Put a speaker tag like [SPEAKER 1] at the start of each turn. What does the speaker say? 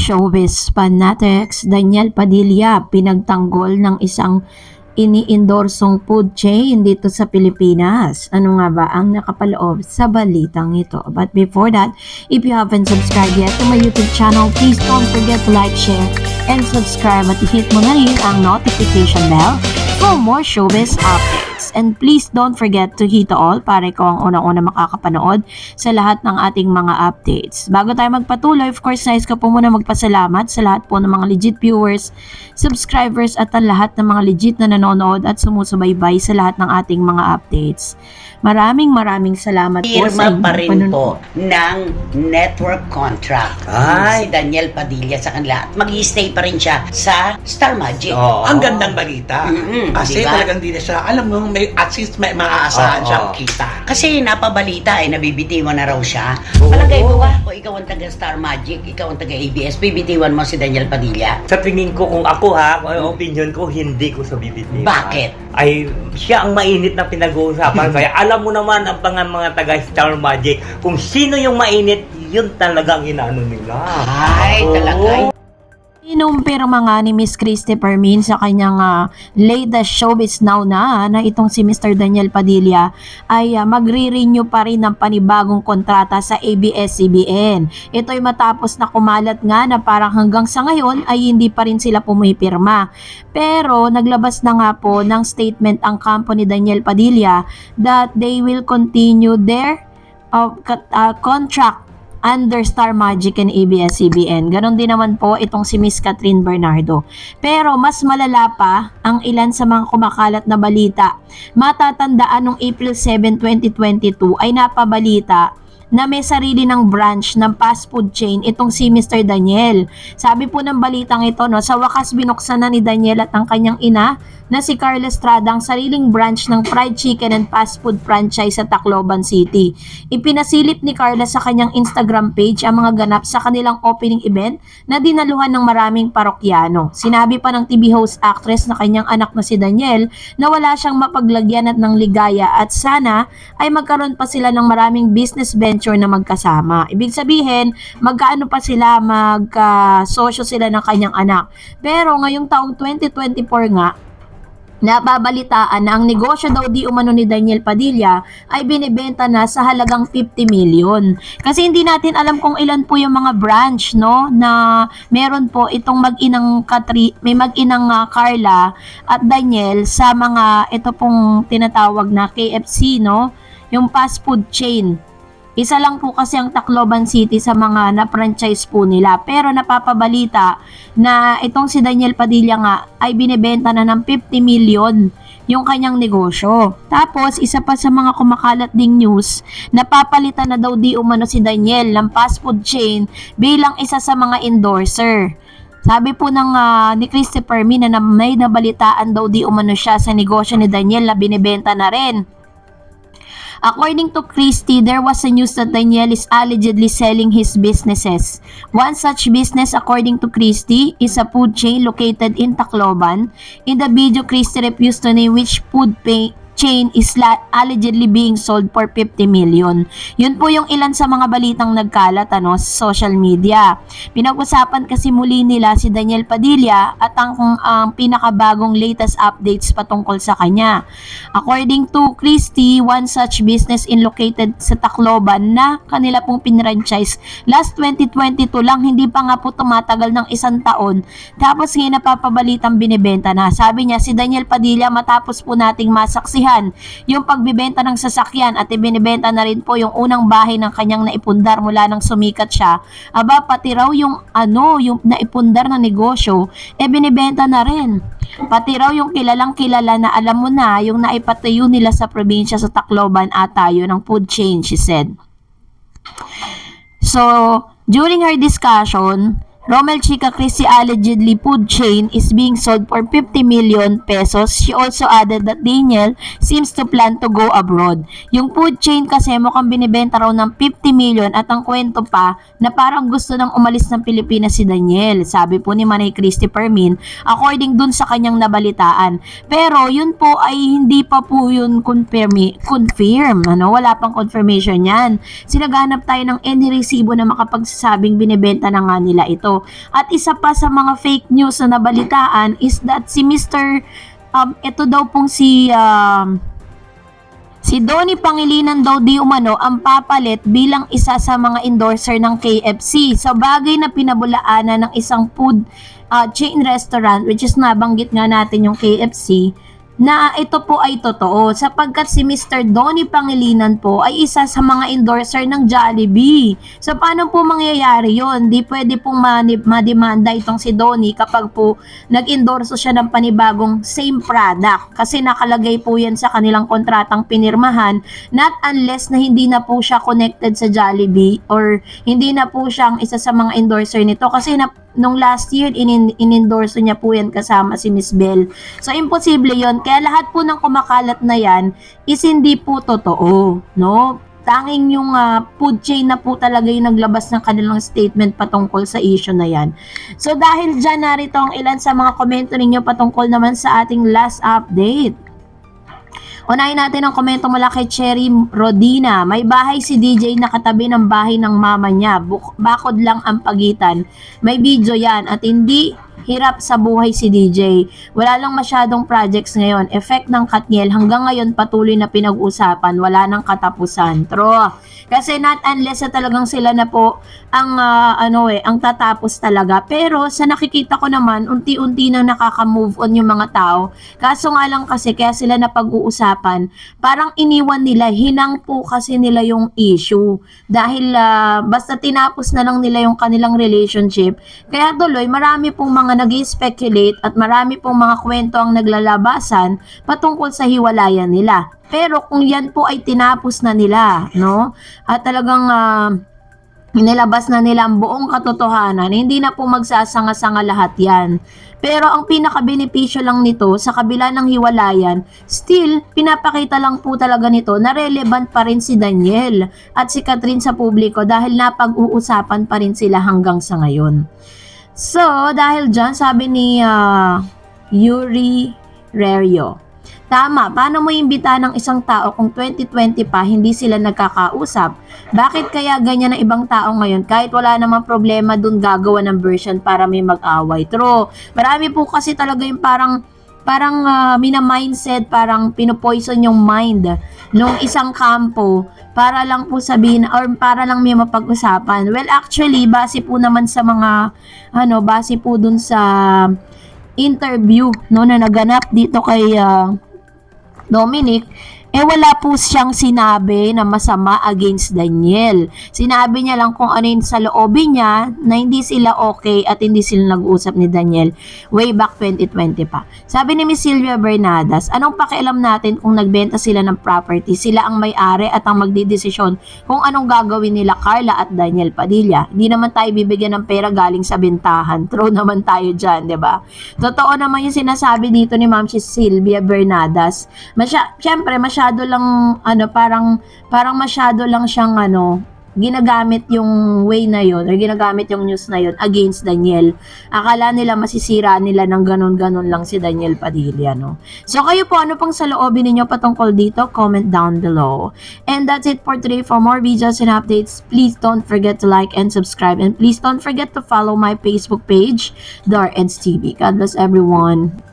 [SPEAKER 1] Showbiz fanatics, Daniel Padilla pinagtanggol ng isang iniindorsong food chain dito sa Pilipinas. Ano nga ba ang nakapaloob sa balitang ito? But before that, if you haven't subscribed yet to my YouTube channel, please don't forget to like, share, and subscribe at hit mo na rin ang notification bell for more showbiz updates. And please don't forget to hit all para ikaw ang unang-una makakapanood sa lahat ng ating mga updates. Bago tayo magpatuloy, of course, nais ko po muna magpasalamat sa lahat po ng mga legit viewers, subscribers at ang lahat ng mga legit na nanonood at sumusubaybay sa lahat ng ating mga updates. Maraming salamat po sa
[SPEAKER 2] Firma pa rin
[SPEAKER 1] inyong
[SPEAKER 2] po ng network contract si Daniel Padilla sa kanila at mag-i-stay pa rin siya sa Star Magic.
[SPEAKER 3] Ang gandang balita. Kasi
[SPEAKER 2] diba?
[SPEAKER 3] talagang di na siya, alam mo, at least may maaasahan siyang kita.
[SPEAKER 2] Kasi napabalita nabibitiwan na raw siya. Palagay mo ba, kung ikaw ang taga Star Magic, ikaw ang taga ABS, bibitiwan mo si Daniel Padilla?
[SPEAKER 4] Sa tingin ko, kung ako kung ang opinion ko, hindi ko sa bibitiwan.
[SPEAKER 2] Bakit?
[SPEAKER 4] Ay, siya ang mainit na pinag-uusapan. Kaya alam mo naman ang mga taga Star Magic, kung sino yung mainit, yun talagang inaano nila.
[SPEAKER 2] Ay, talaga.
[SPEAKER 1] Inumpirma nga ni Miss Christy Permin sa kanyang latest Showbiz Now na itong si Mr. Daniel Padilla ay magre-renew pa rin ng panibagong kontrata sa ABS-CBN. Ito ay matapos na kumalat nga na parang hanggang sa ngayon ay hindi pa rin sila pumipirma. Pero naglabas na nga po ng statement ang kampo ni Daniel Padilla that they will continue their contract under Star Magic and ABS-CBN. Ganon din naman po itong si Miss Catherine Bernardo. Pero mas malala pa ang ilan sa mga kumakalat na balita. Matatandaan noong April 7, 2022 ay napabalita na may sarili ng branch ng fast food chain itong si Mr. Daniel. Sabi po ng balitang ito, sa wakas binuksan na ni Daniel at ang kanyang ina na si Carla Estrada ang sariling branch ng fried chicken and fast food franchise sa Tacloban City. Ipinasilip ni Carla sa kanyang Instagram page ang mga ganap sa kanilang opening event na dinaluhan ng maraming parokyano. Sinabi pa ng TV host actress na kanyang anak na si Daniel na wala siyang mapaglagyan at ng ligaya at sana ay magkaroon pa sila ng maraming business venture na magkasama. Ibig sabihin, magkaano pa sila, magkasosyo sila ng kanyang anak. Pero ngayong taong 2024 nga, napabalitaan na ang negosyo daw di umano ni Daniel Padilla ay binibenta na sa halagang 50 million. Kasi hindi natin alam kung ilan po yung mga branch na meron po itong mag-inang may mag-inang Carla at Daniel sa mga ito pong tinatawag na KFC, yung fast food chain. Isa lang po kasi ang Tacloban City sa mga na-franchise po nila. Pero napapabalita na itong si Daniel Padilla nga ay binibenta na ng 50 million yung kanyang negosyo. Tapos, isa pa sa mga kumakalat ding news, napapalitan na daw di umano si Daniel ng fast food chain bilang isa sa mga endorser. Sabi po ni Christy Permin na may nabalitaan daw di umano siya sa negosyo ni Daniel na binibenta na rin. According to Christy, there was a news that Daniel is allegedly selling his businesses. One such business, according to Christy, is a food chain located in Tacloban. In the video, Christy refused to name which food chain is allegedly being sold for 50 million. Yun po yung ilan sa mga balitang nagkalat sa social media. Pinag-usapan kasi muli nila si Daniel Padilla at ang pinakabagong latest updates patungkol sa kanya. According to Christy, one such business in located sa Tacloban na kanila pong pinranchise last 2022 lang, hindi pa nga po tumatagal ng isang taon. Tapos ngayon napapabalitang binibenta na. Sabi niya, si Daniel Padilla matapos po nating masaksihan yung pagbibenta ng sasakyan at ibinibenta na rin po yung unang bahay ng kanyang naipundar mula nang sumikat siya. Aba, pati raw yung naipundar na negosyo, binibenta na rin. Pati raw yung kilalang kilala na alam mo na, yung naipatayo nila sa probinsya sa Tacloban at tayo ng food chain, she said. So, during her discussion, Romel Chica Christie allegedly food chain is being sold for 50 million pesos. She also added that Daniel seems to plan to go abroad. Yung food chain kasi mukhang binibenta raw ng 50 million at ang kwento pa na parang gusto nang umalis ng Pilipinas si Daniel. Sabi po ni Manay Christy Permin according dun sa kanyang nabalitaan. Pero yun po ay hindi pa po yun confirm. Wala pang confirmation yan. Sinaghanap tayo ng any resibo na makapagsasabing binibenta na nga nila ito. nito. At isa pa sa mga fake news na nabalitaan is that si Mr. Ito daw pong si Donnie Pangilinan daw di umano ang papalit bilang isa sa mga endorser ng KFC. Sa bagay na pinabulaanan ng isang food chain restaurant, which is nabanggit nga natin yung KFC, na ito po ay totoo sapagkat si Mr. Donnie Pangilinan po ay isa sa mga endorser ng Jollibee. So paano po mangyayari yon? Di pwede pong mademanda itong si Donnie kapag po nag-endorso siya ng panibagong same product kasi nakalagay po yan sa kanilang kontratang pinirmahan, not unless na hindi na po siya connected sa Jollibee or hindi na po siyang isa sa mga endorser nito kasi nung last year, in-endorso niya po yan kasama si Miss Bell. So, imposible yon. Kaya lahat po ng kumakalat na yan is hindi po totoo. No? Tanging yung food chain na po talaga yung naglabas ng kanilang statement patungkol sa issue na yan. So, dahil dyan, narito ang ilan sa mga komento ninyo patungkol naman sa ating last update. Unahin natin ang komento mula kay Cherry Rodina. May bahay si DJ na katabi ng bahay ng mama niya. Bakod lang ang pagitan. May video yan at hindi hirap sa buhay si DJ. Wala lang masyadong projects ngayon. Effect ng Katniel hanggang ngayon patuloy na pinag-usapan. Wala nang katapusan. True. Kasi not unless na talagang sila na po ang ang tatapos talaga. Pero sa nakikita ko naman, unti-unti na nakaka-move on yung mga tao. Kaso nga lang kasi kaya sila na pag-uusapan, parang iniwan nila, hinang po kasi nila yung issue. Dahil basta tinapos na lang nila yung kanilang relationship. Kaya tuloy, marami pong mga nag-speculate at marami pong mga kwento ang naglalabasan patungkol sa hiwalayan nila. Pero kung yan po ay tinapos na nila, no? At talagang nilabas na nila ang buong katotohanan, hindi na po magsasanga-sanga lahat yan. Pero ang pinaka-benepisyo lang nito, sa kabila ng hiwalayan, still, pinapakita lang po talaga nito na relevant pa rin si Daniel at si Catherine sa publiko dahil napag-uusapan pa rin sila hanggang sa ngayon. So, dahil dyan, sabi ni Yuri Rerio, tama, paano mo imbitahan ng isang tao kung 2020 pa hindi sila nagkakausap? Bakit kaya ganyan ang ibang tao ngayon? Kahit wala namang problema dun gagawa ng version para may mag-away. True, marami po kasi talaga yung parang mina-mindset, parang pinopoison yung mind nung isang kampo para lang po sabihin or para lang may mapag-usapan. Well, actually, base po naman sa mga base po dun sa interview na naganap dito kay Dominic, wala po siyang sinabi na masama against Daniel. Sinabi niya lang kung ano yung sa loobin niya na hindi sila okay at hindi sila nag-uusap ni Daniel way back 2020 pa. Sabi ni Miss Sylvia Bernadas, anong pakialam natin kung nagbenta sila ng property? Sila ang may-ari at ang magdidesisyon kung anong gagawin nila Carla at Daniel Padilla. Hindi naman tayo bibigyan ng pera galing sa bentahan. True naman tayo dyan, di ba? Totoo naman yung sinasabi dito ni Ma'am Sylvia Bernadas. Siyempre, masyado lang parang masyado lang siyang ginagamit yung way na yon or ginagamit yung news na yon against Daniel. Akala nila masisira nila ng ganon-ganon lang si Daniel Padilla, no? So kayo po, ano pang saloobin ninyo patungkol dito? Comment down below. And that's it for today. For more videos and updates, please don't forget to like and subscribe, and please don't forget to follow my Facebook page, Dareds TV. God bless everyone.